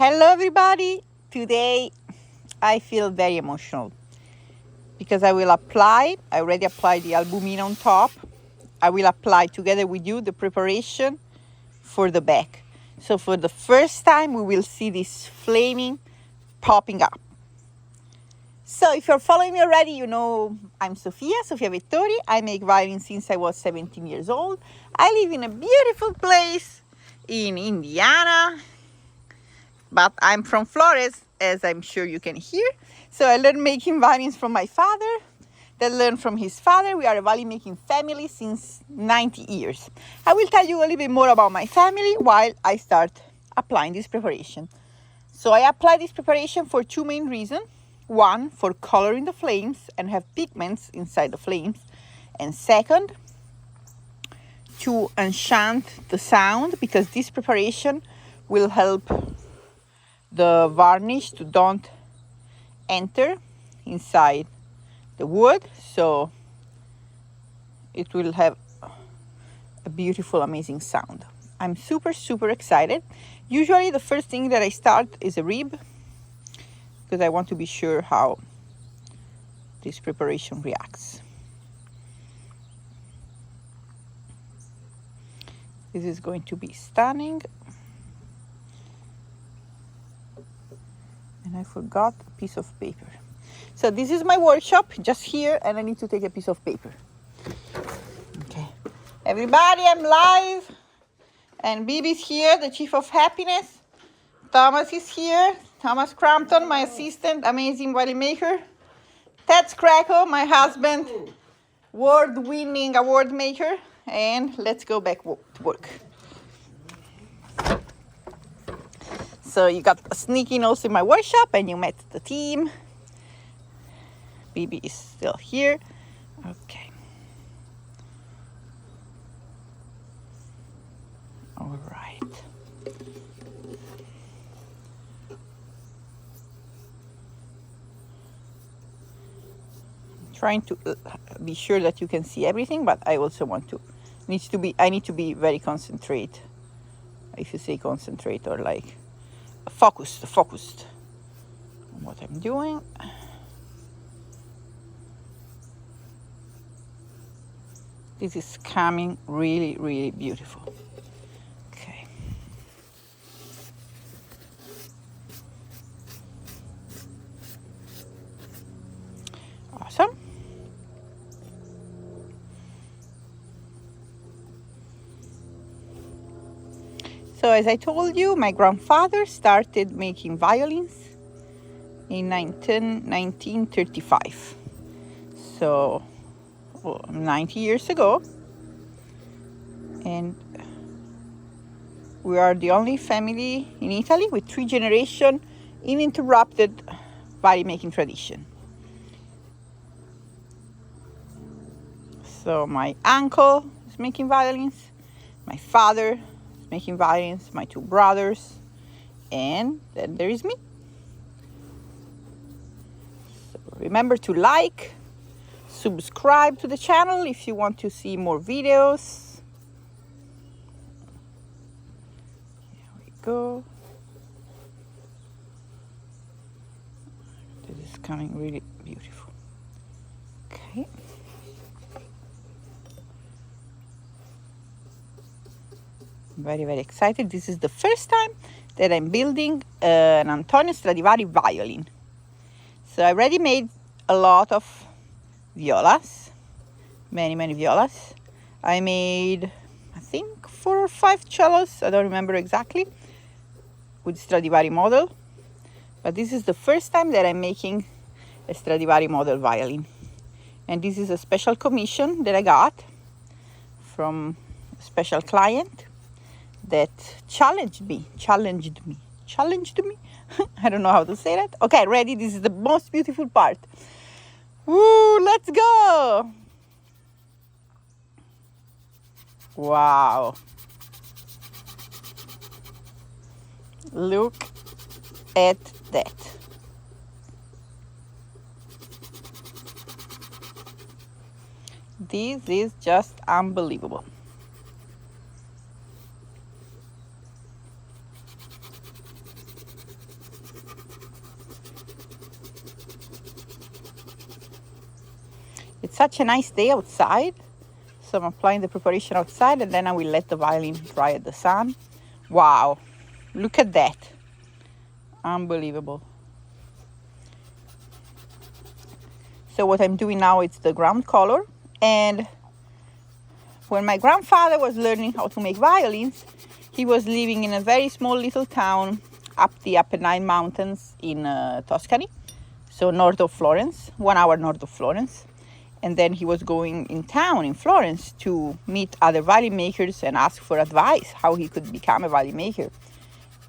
Hello everybody! Today I feel very emotional because I already applied the albumin on top. I will apply together with you the preparation for the back. So for the first time we will see this flaming popping up. So if you're following me already, you know I'm Sofia Vittori. I make violin since I was 17 years old. I live in a beautiful place in Indiana, but I'm from Flores, as I'm sure you can hear. So I learned making violins from my father, that learned from his father. We are a violin making family since 90 years. I will tell you a little bit more about my family while I start applying this preparation. So I apply this preparation for two main reasons. One, for coloring the flames and have pigments inside the flames. And second, to enchant the sound, because this preparation will help the varnish to don't enter inside the wood, so it will have a beautiful, amazing sound. I'm super excited. Usually the first thing that I start is a rib, because I want to be sure how this preparation reacts. This is going to be stunning. And I forgot a piece of paper. So this is my workshop, just here, and I need to take a piece of paper. Okay. Everybody, I'm live. And Bibi's here, the Chief of Happiness. Thomas is here. Thomas Crampton, my assistant, amazing violin maker. Ted Scracco, my husband, award-winning award maker. And let's go back to work. So you got a sneaking also in my workshop, and you met the team. Bibi is still here. Okay. All right. Trying to be sure that you can see everything, but I also I need to be very concentrate. If you say concentrate, or like focused on what I'm doing. This is coming really beautiful. Okay. Awesome. So as I told you, my grandfather started making violins in 1935. So 90 years ago. And we are the only family in Italy with 3 generations uninterrupted violin making tradition. So my uncle is making violins, my father making violins, my 2 brothers, and then there is me. So remember to like, subscribe to the channel if you want to see more videos. Here we go. This is coming really beautiful. Okay. Very excited. This is the first time that I'm building an Antonio Stradivari violin. So I already made a lot of violas, many violas. I made, I think, 4 or 5 cellos, I don't remember exactly, with Stradivari model. But this is the first time that I'm making a Stradivari model violin. And this is a special commission that I got from a special client that challenged me. I don't know how to say that. Okay, ready? This is the most beautiful part. Woo, let's go. Wow. Look at that. This is just unbelievable. It's such a nice day outside. So I'm applying the preparation outside, and then I will let the violin dry at the sun. Wow, look at that. Unbelievable. So what I'm doing now is the ground color. And when my grandfather was learning how to make violins, he was living in a very small little town up the Apennine Mountains in Tuscany, so north of Florence, 1 hour north of Florence. And then he was going in town in Florence to meet other violin makers and ask for advice how he could become a violin maker.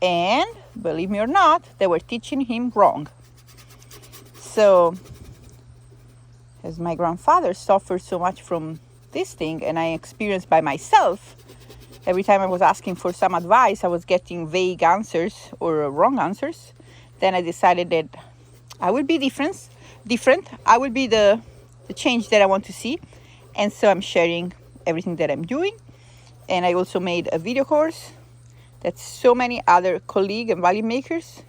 And believe me or not, they were teaching him wrong. So as my grandfather suffered so much from this thing, and I experienced by myself, every time I was asking for some advice, I was getting vague answers or wrong answers. Then I decided that I will be different. I will be the change that I want to see. And so I'm sharing everything that I'm doing. And I also made a video course that so many other colleagues and violin makers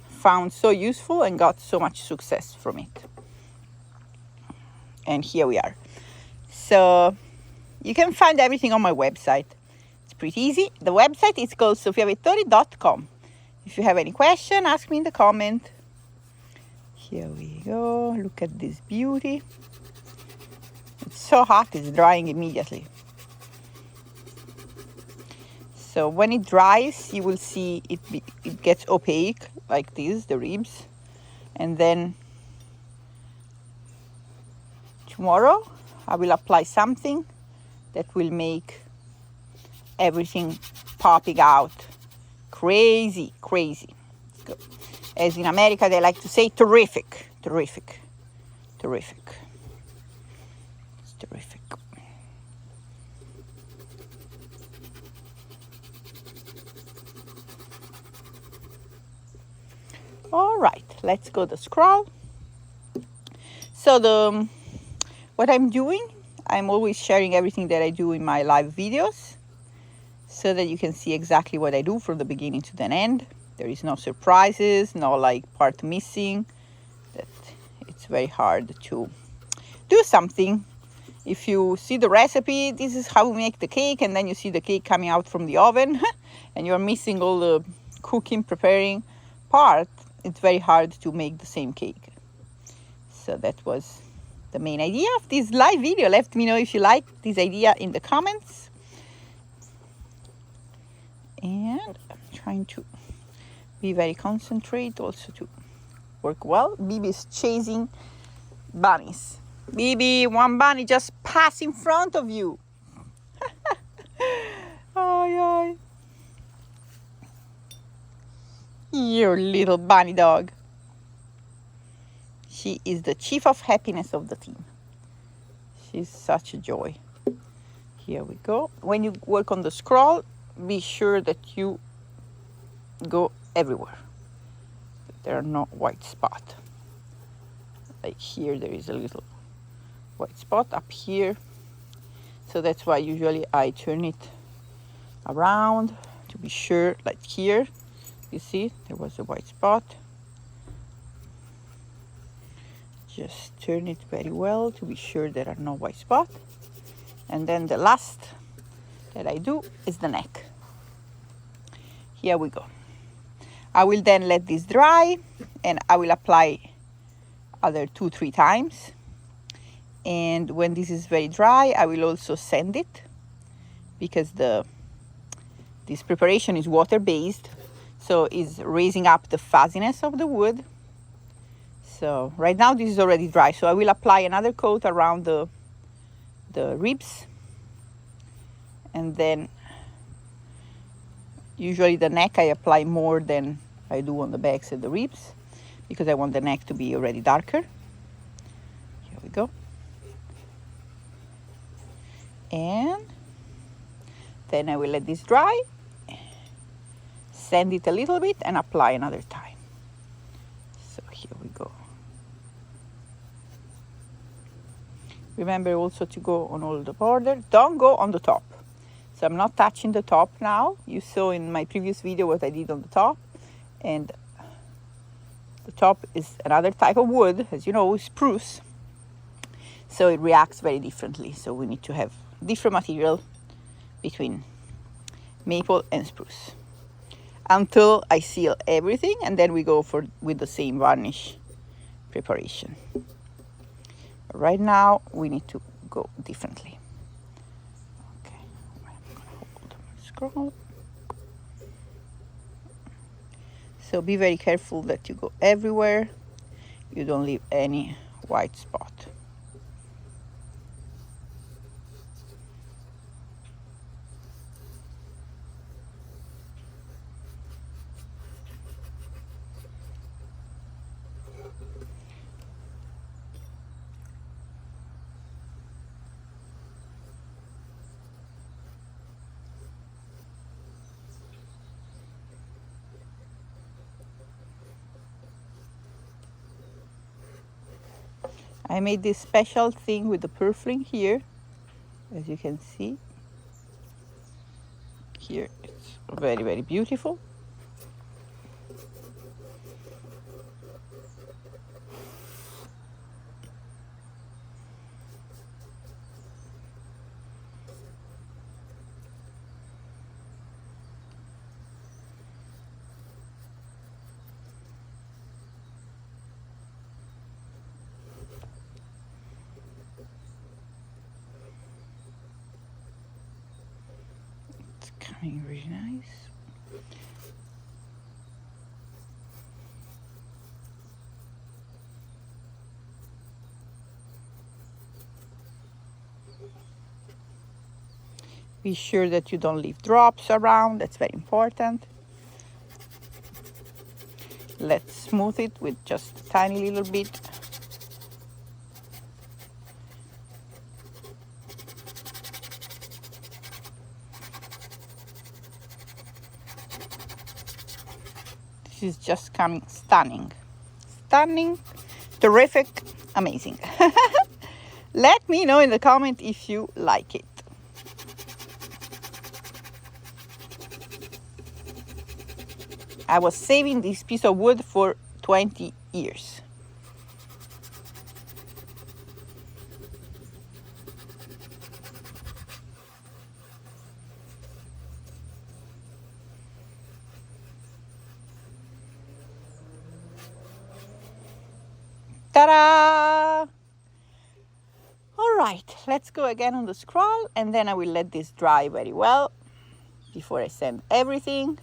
found so useful and got so much success from it. And here we are. So you can find everything on my website. It's pretty easy. The website is called sofiavettori.com. If you have any question, ask me in the comment. Here we go. Look at this beauty. It's so hot, it's drying immediately. So when it dries, you will see it gets opaque like this, the ribs. And then tomorrow I will apply something that will make everything popping out. Crazy, crazy. As in America, they like to say terrific, terrific, terrific. It's terrific. All right, let's go to scroll. So what I'm doing, I'm always sharing everything that I do in my live videos so that you can see exactly what I do from the beginning to the end. There is no surprises, no like part missing. That it's very hard to do something. If you see the recipe, this is how we make the cake, and then you see the cake coming out from the oven and you're missing all the cooking, preparing part, it's very hard to make the same cake. So that was the main idea of this live video. Let me know if you like this idea in the comments. And I'm trying to be very concentrated also to work well. Bibi is chasing bunnies. Bibi, one bunny just passed in front of you. Oh, your little bunny dog. She is the chief of happiness of the team. She's such a joy. Here we go. When you work on the scroll, be sure that you go everywhere. There are no white spots. Like here, there is a little white spot up here. So that's why usually I turn it around to be sure, like here. You see, there was a white spot. Just turn it very well to be sure there are no white spots. And then the last that I do is the neck. Here we go. I will then let this dry and I will apply other 2-3 times. And when this is very dry, I will also sand it because this preparation is water-based, so it's raising up the fuzziness of the wood. So right now this is already dry, so I will apply another coat around the ribs, and then usually the neck I apply more than I do on the backs and the ribs because I want the neck to be already darker. Here we go. And then I will let this dry, sand it a little bit and apply another time. So here we go. Remember also to go on all the border. Don't go on the top. So I'm not touching the top now. You saw in my previous video what I did on the top. And the top is another type of wood, as you know, spruce. So it reacts very differently. So we need to have different material between maple and spruce until I seal everything, and then we go with the same varnish preparation. Right now we need to go differently. Okay, I'm gonna hold my scroll. So be very careful that you go everywhere. You don't leave any white spot. I made this special thing with the purfling here, as you can see. Here it's very, very beautiful. It's coming really nice. Be sure that you don't leave drops around, that's very important. Let's smooth it with just a tiny little bit. This is just coming stunning. Stunning, terrific, amazing. Let me know in the comment if you like it. I was saving this piece of wood for 20 years. Ta-da! All right, let's go again on the scroll, and then I will let this dry very well before I sand everything.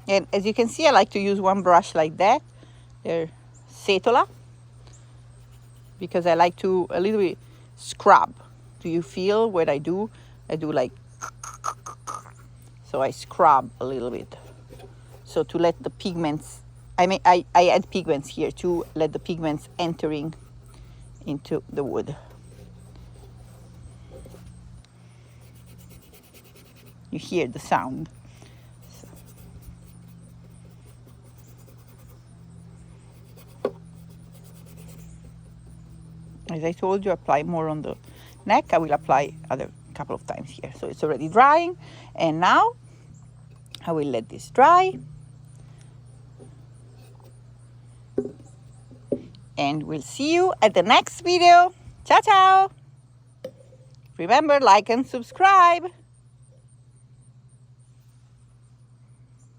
And as you can see, I like to use one brush like that. They're Setola, because I like to a little bit scrub. Do you feel what I do? I do like, so I scrub a little bit. So to let the pigments, I add pigments here to let the pigments entering into the wood. You hear the sound. As I told you, apply more on the neck. I will apply other couple of times here. So it's already drying, and now I will let this dry. And we'll see you at the next video. Ciao, ciao. Remember, like and subscribe.